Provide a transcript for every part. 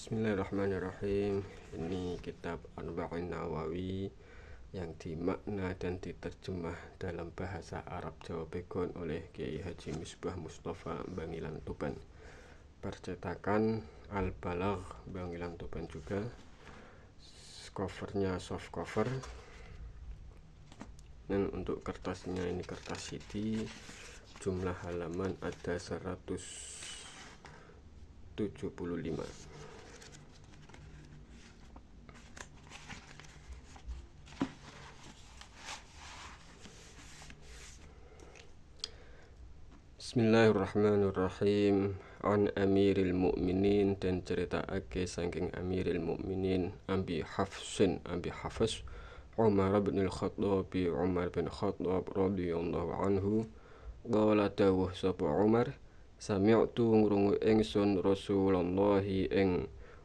Bismillahirrahmanirrahim. Ini kitab Arba'in Nawawi yang dimakna dan diterjemah dalam bahasa Arab Jawa Pegon oleh Kiai Haji Misbah Mustafa Bangilan Tuban. Percetakan Al-Balagh Bangilan Tuban juga. Covernya soft cover. Dan untuk kertasnya ini kertas CD. Jumlah halaman ada 175. Bismillahirrahmanirrahim. An Amiril Mu'minin, dan cerita ake saking Amiril Mu'minin Abi Hafsin Umar bin Khattab radhiyallahu anhu qala dawuh sapa Umar sami'tu ngrungu ingsun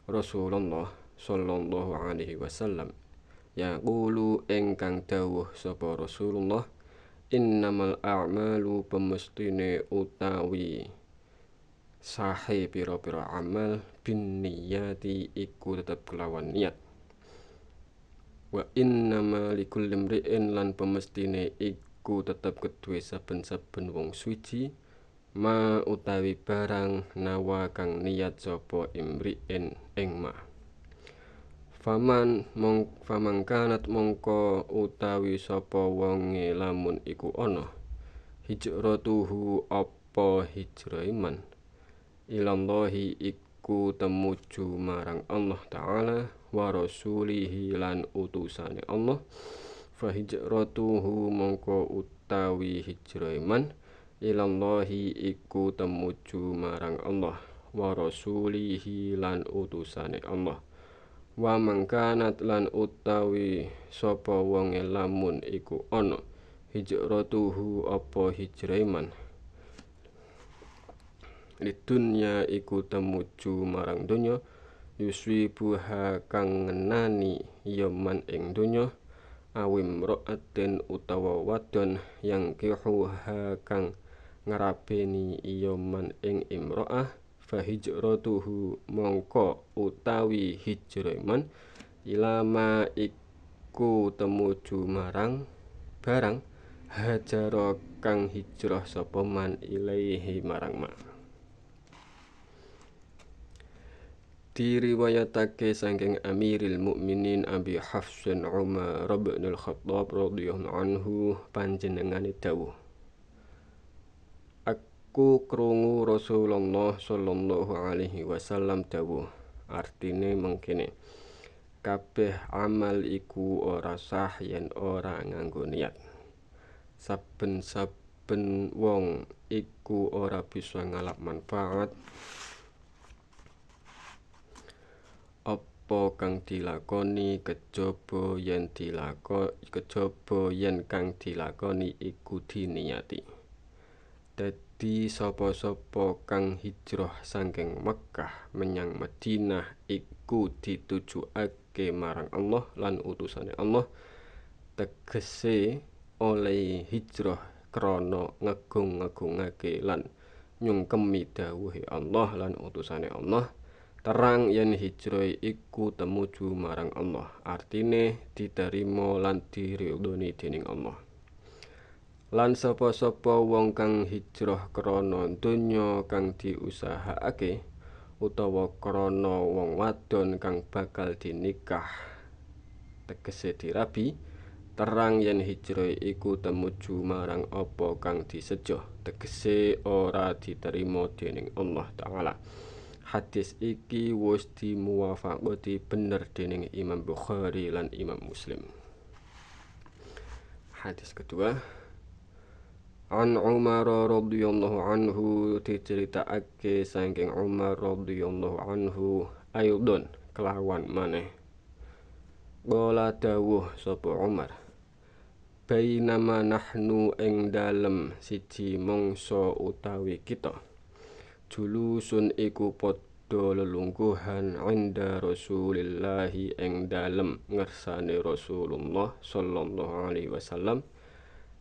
Rasulullah sallallahu alaihi wasallam yaqulu ingkang dawuh sapa Rasulullah innamal a'malu pemestine utawi sahe pira-pira amal bin niyati iku tetep kelawan niat wa innama likulli imri'in lan pemestine iku tetep kedue saben-saben wong suci ma utawi barang nawa kang niat sapa imri'in ing ma faman kanat mongko utawi sapa wonge lamun iku ana hijratuhu apa hijrah iman ilallahi iku temuju marang Allah Ta'ala wa rasulihi lan utusane Allah fa hijratuhu mongko utawi hijrah iman ilallahi iku temuju marang Allah wa rasulihi lan utusane Allah wa mangkanat lan utawi sapa wonge lamun iku ana hijratuhu apa hijrah iman lidunya iku temuju marang donya yuswibuha kang ngenani ya man ing donya awim ra'atin utawa wadon yang kihuha kang ngrabeni ya man ing imra'ah fa hijratuhu mongko utawi hijrah iman ilama iku temuju marang barang hajara kang hijrah sapa man ilaihi marang ma diriwayatake saking Amiril Mukminin Abi Hafsin Umar bin Khattab radhiyallahu anhu panjenengane dawuh aku krungu Rasulullah sallallahu alaihi wasallam dawuh artine mengkene kabeh amal iku ora sah yen ora nganggo niat saben-saben wong iku ora bisa ngalap manfaat apa kang dilakoni kejaba yen kang dilakoni iku diniati. Dadi sapa-sapa kang hijrah saking Mekkah menyang Madinah iku ditujuake marang Allah lan utusane Allah tegese oleh hijrah krana ngegung-ngegungake lan nyungkemi dawuhe Allah lan utusane Allah terang yen hijrah iku temuju marang Allah artine diterima lan diridhoni dening Allah lan sapa-sapa wong kang hijrah krana donya kang diusahakake utawa krana wong wadon kang bakal dinikah tegese dirabi terang yen hijrah iku temuju marang apa kang disejo tegese ora diterima dening Allah Ta'ala. Hadis iki wis dimuwafaqati bener dening Imam Bukhari lan Imam Muslim. Hadis kedua An Umar radhiyallahu anhu diceritakake saking Umar radhiyallahu anhu ayudun kelawan maneh qala dawuh sapa Umar bainama nahnu ing dalem siji mangsa utawi kita julusun iku padha lelungguhan inda Rasulillahi ing dalem ngersane Rasulullah sallallahu alaihi wasallam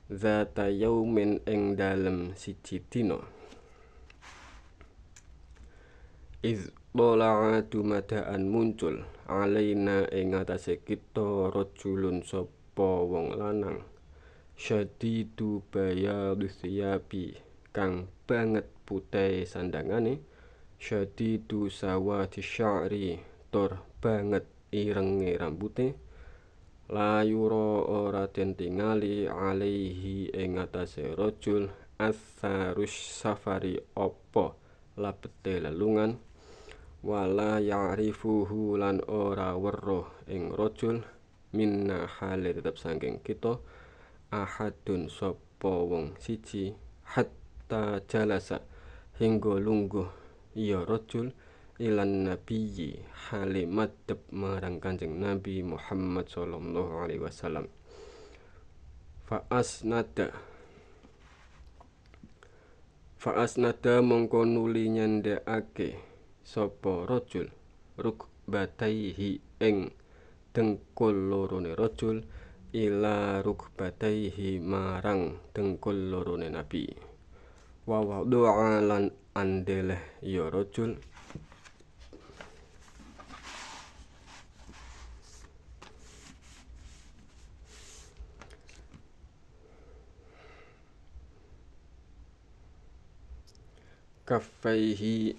zata yaumin ing dalem siji dina iz Tola'a dumadaan muncul alaina ing atase kita rajulun sapa wong lanang syadidu bayadhi thiyabi kang banget putih sandangane syadidu sawati sya'ri tur banget irenge rambute la yura ora den tingali alaihi ing atase rajul atharus safari apa labete lelungan wala ya'rifuhu lan ora weruh ing rajul minna hale tetep saking kita ahadun sapa wong siji hatta jalasa hingga lungguh ya rajul ilan nabiyyi hale madhep marang Kanjeng Nabi Muhammad sallallahu alaihi wasallam fa asnada mongko nuli nyandhekake sapa rajul rukbataihi ing dengkul lorone rajul ila rukbataihi marang dengkul lorone Nabi wa wadu'a lan andeleh ya rajul kaffaihi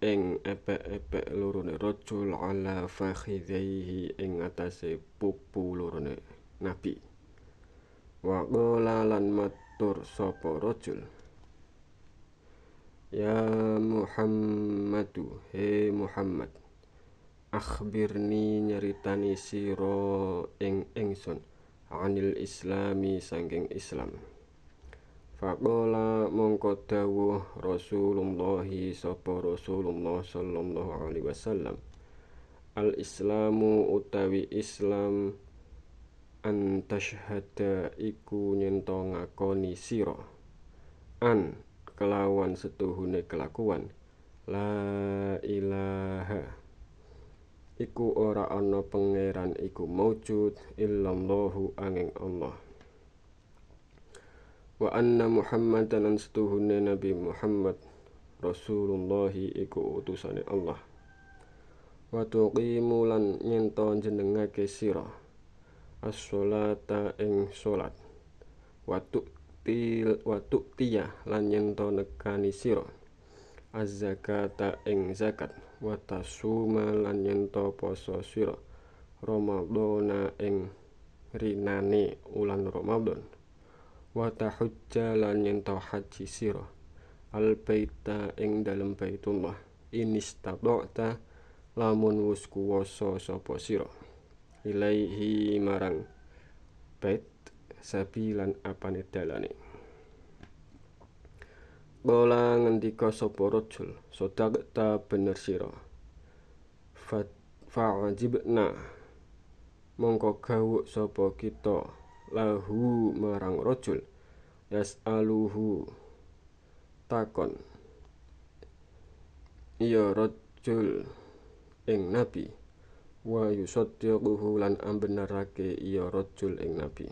ing epek-epek lorone rajul ala fakhidhaihi ing atase pupu lorone Nabi wa qala lan matur sapa rajul ya Muhammadu he Muhammad akhbirni nyeritani sira ing ingsun anil islami saking Islam faqala mongko dawuh Rasulullah sapa Rasulullah sallallahu alaihi wasallam al islamu utawi Islam an tashhada iku nyento ngakoni sira an kelawan setuhune kelakuan la ilaha iku ora ana pangeran iku maujud illallahu angin Allah wa anna Muhammadan lan setuhune Nabi Muhammad Rasulullah iku utusane Allah wa tuqimu lan nyento jenengake sira as-sholata ing salat wa tu'tiya lan nyento nekani sira az-zakata ing zakat wa tasuma lan nyento poso sira Ramadhana ing rinane ulan Ramadan wa tahujja lan nyento haji sira al baita ing dalem Baitullah inistada'ta lamun wis kuwasa sapa sira ilaihi marang bait sabilan apane dalane bola ngendika sapa rajul sadaqta bener sira fa'ajibna mongko gawuk sapa kita lahu marang rajul yas'aluhu takon ya rajul ing Nabi wa yusaddiquhu lan ambenarake ya rajul ing Nabi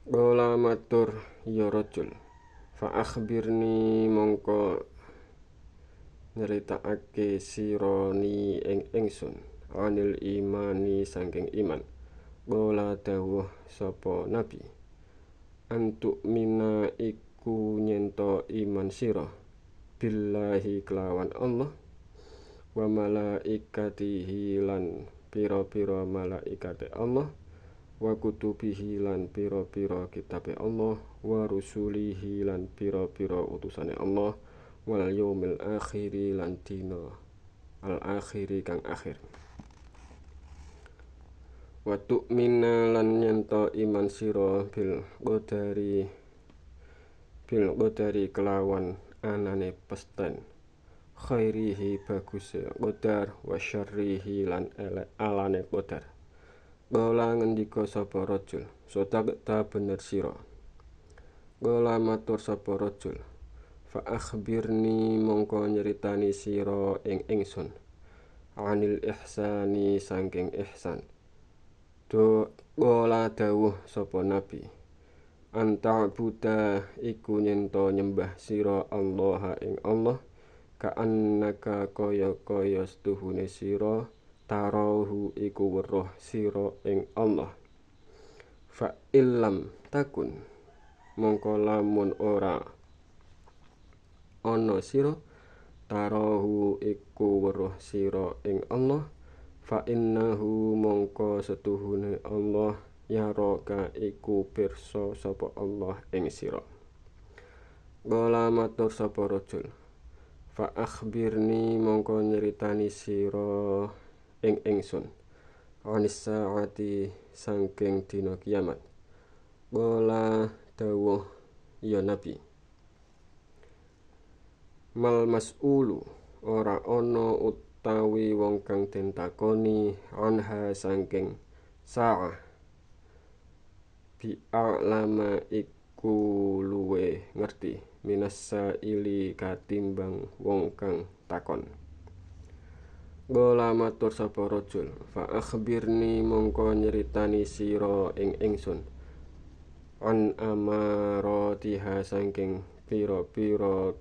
bola matur ya rajul fa akhbirni mongko nyeritakake sirani ing ingsun anil imani saking iman bola dawuh sapa Nabi antuk mina iku nyento iman sira billahi kelawan Allah wa malaikatihi lan pira-pira malaikate Allah wa kutubihi lan pira-pira kitabe Allah wa rusulihi lan pira-pira utusane Allah wal yaumil akhiri lan dina al akhiri kang akhir wa tu'mina lan nyento iman sira bil qadari kelawan anane pesten khairihi baguse qadar wa syarrihi lan alane qadar bola ngendika sapa rajul sadaqta bener sira bola matur sapa rajul fa akhbirni mongko nyeritani sira ing ingsun anil ihsani saking ihsan do Qala dawuh sapa nabi anta'buda iku nyento nyembah sira Allah ing Allah ka'annaka kaya setuhune sira tarahu iku weruh sira ing Allah fa illam takun mongko lamun ora ana sira tarahu iku weruh sira ing Allah fa innahu mongko setuhune Allah yaraka iku pirsa sapa Allah ing sira. Qala matur sapa rajul fa akhbirni mongko nyeritani sira ing ingsun anis saati saking dina kiamat. Qala dawuh ya nabi mal mas'ulu ora ana utawi wong kang den takoni anha saking saah bi a'lama iku luwe ngerti minasa ili katimbang wong kang takon. Qala matur sapa rajul fa akhbirni mongko nyeritani sira ing ingsun an amaratiha saking pira-pira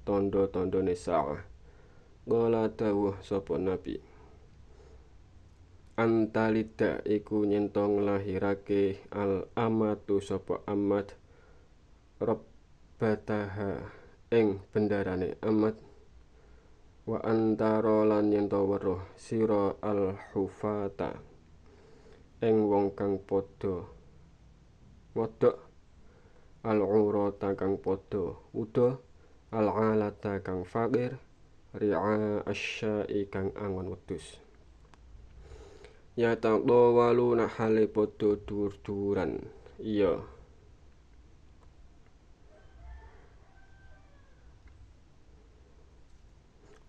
tanda-tandane saah. Qala dawuh sapa nabi antalida iku nyento nglahirake al amatu sapa amat rabbataha ing bendarane amat wa antara lan nyento weruh sira al hufata ing wong kang padha modok al urata kang padha uda al alata kang fakir ri'a asya'i kang angon wedhus ya taqawaluna hale padha dur-duran iya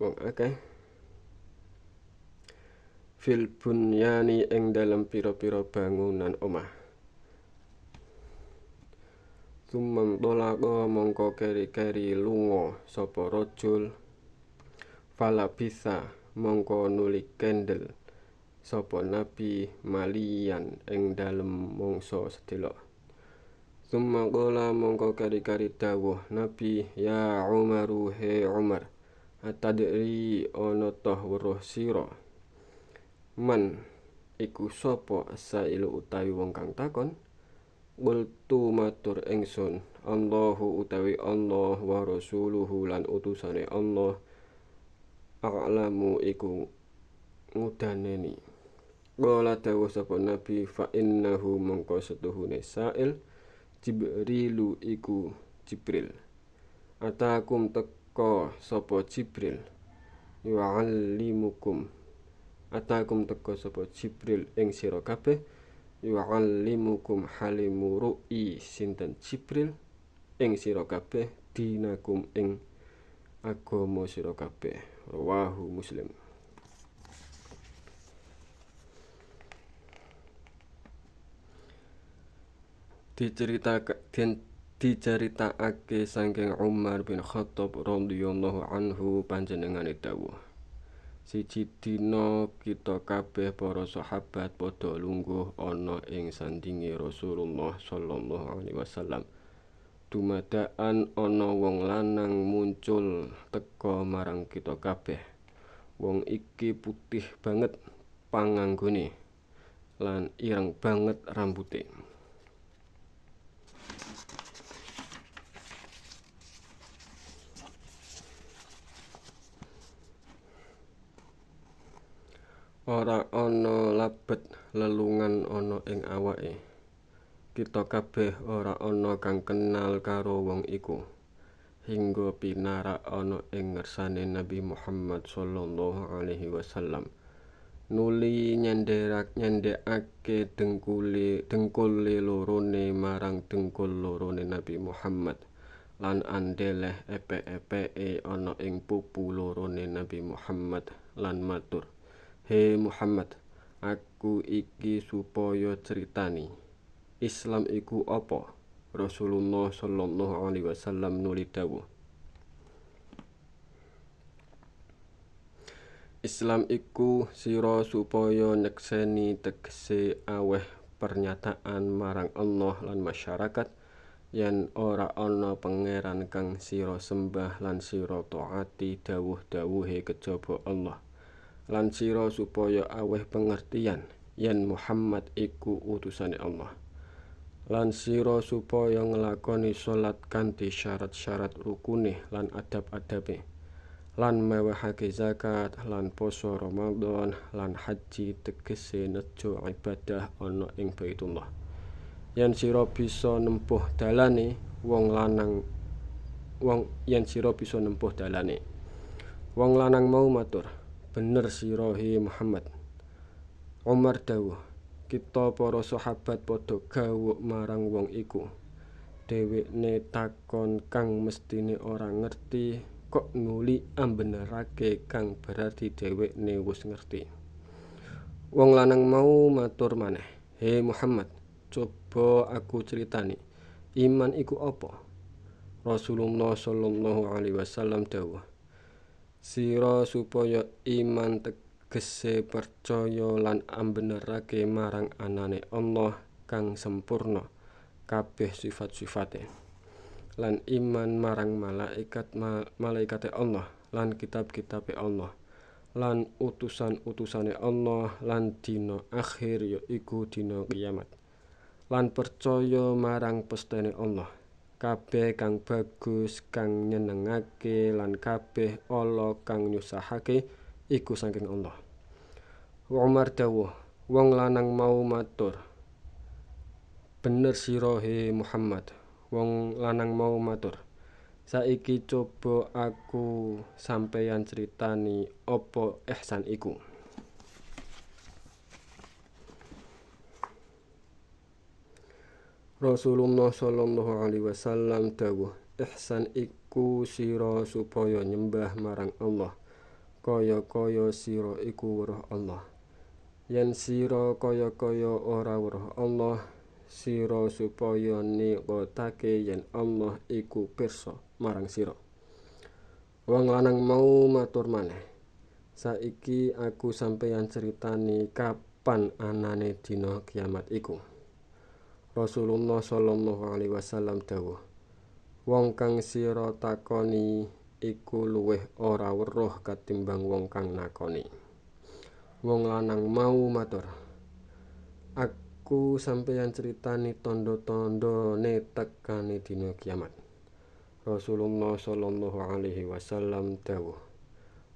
wong akeh fil bunyani ing dalem pira-pira bangunan omah sumang dolako mongko keri-keri lunga sapa rajul fala bisa mongko nuli kendel sapa nabi malian ing dalem mangsa sedelok. Summa qala mongko kari-kari dawuh nabi ya Umaru he Umar atadri ana toh weruh sira man iku sapa asailu utawi wong kang takon. Qultu matur ingsun Allahu utawi Allah wa rasuluhu lan utusane Allah a'lamu iku ngudaneni. Qala dawuh sapa nabi fa innahu mongko setuhune sail Jibrilu iku Jibril atakum teka sapa Jibril yu'allimukum atakum teka sapa Jibril ing sira kabeh yu'allimukum halimu ru'i sinten Jibril ing sira kabeh dinakum ing agama sira kabeh. Rawahu Muslim. Diceritakake saking Umar bin Khattab radhiyallahu anhu panjenengane dawuh siji dina kita kabeh para sahabat padha lungguh ana ing sandinge Rasulullah sallallahu alaihi wasallam dumadakan ana wong lanang muncul teka marang kita kabeh. Wong iki putih banget panganggone lan ireng banget rambute. Ora ana labet lelungan ana ing awake. Kita kabeh ora ana kang kenal karo wong iku. Hingga pinarak ana ing ngersane Nabi Muhammad sallallahu alaihi wasallam. Nuli nyendekake dengkule lorone marang dengkul lorone Nabi Muhammad lan andeleh epek-epeke ana ing pupu lorone Nabi Muhammad lan matur he Muhammad, aku iki supaya critani. Islam iku apa? Rasulullah sallallahu alaihi wasallam nuli dawuh. Islam iku sira supaya nyekseni tegese aweh pernyataan marang Allah lan masyarakat yen ora ana pangeran kang sira sembah lan sira taati dawuh-dawuhe kejaba Allah, lan sira supaya aweh pengertian yen Muhammad iku utusane Allah, lan sira supaya nglakoni salat kanthi syarat-syarat rukune lan adab-adabe, lan mewehake zakat lan poso Ramadan lan haji tegese nejo ibadah ana ing Baitullah. Yen sira bisa nempuh dalane wong lanang mau matur, bener sira he Muhammad. Umar dawuh, kita para sahabat padha gawuk marang wong iku. Dhewekne takon kang mestine ora ngerti kok nuli ambenerake kang berarti dhewekne wis ngerti. Wong lanang mau matur maneh, he Muhammad, coba aku critani, iman iku apa? Rasulullah sallallahu alaihi wasallam dawuh, sira supaya iman tegese percaya lan ambenerake marang anane Allah kang sempurna kabeh sifat-sifate, lan iman marang malaikate Allah lan kitab-kitabe Allah lan utusan-utusane Allah lan dina akhir yaiku dina kiamat, lan percaya marang pestene Allah, kabeh kang bagus kang nyenengake lan kabeh ala kang nyusahake iku saking Allah. Umar dawuh, wong lanang mau matur, bener sira he Muhammad. Wong lanang mau matur, saiki coba aku sampeyan critani apa ihsan iku. Rasulullah sallallahu alaihi wasallam dawuh, ihsan iku sira supaya nyembah marang Allah kaya-kaya sira iku weruh Allah. Yen sira kaya-kaya ora weruh Allah, sira supaya niqotake yen Allah iku pirsa marang sira. Wong lanang mau matur maneh, saiki aku sampeyan critani kapan anane dina kiamat iku. Rasulullah sallallahu alaihi wasallam dawuh, wong kang sira takoni iku luwih ora weruh katimbang wong kang nakoni. Wong lanang mau matur, aku sampeyan critani tanda-tandane tekane dina kiamat. Rasulullah sallallahu alaihi wasallam dawuh,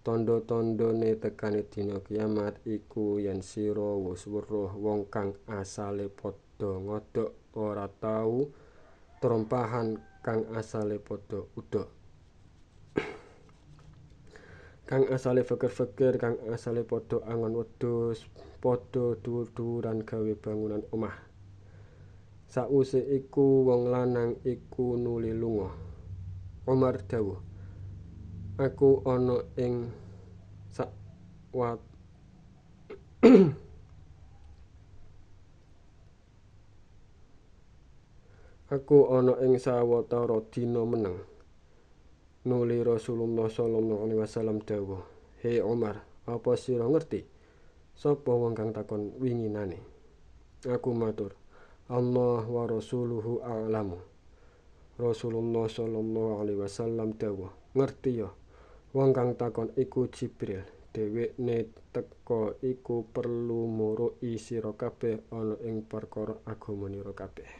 tanda-tandane tekane dina kiamat iku yen sira wis weruh wong kang asale padha ngodhok ora tau trompahan, kang asale padha udhok, kang asale fakir-fakir, kang asale padha angon wedhus, padha dhuwur-dhuwuran gawe bangunan omah. Sawise iku wong lanang iku nuli lunga. Umar dawuh, aku ana ing sawetara dina meneng. Nuli Rasulullah sallallahu alaihi wasallam dawuh, he Umar, apa sira ngerti sapa wong kang takon winginane? Aku matur, Allah wa rasuluhu a'lamu. Rasulullah sallallahu alaihi wasallam dawuh, ngerti ya, wong kang takon iku Jibril. Dhewekne teka iku perlu muruki sira kabeh ana ing perkara agamanira kabeh.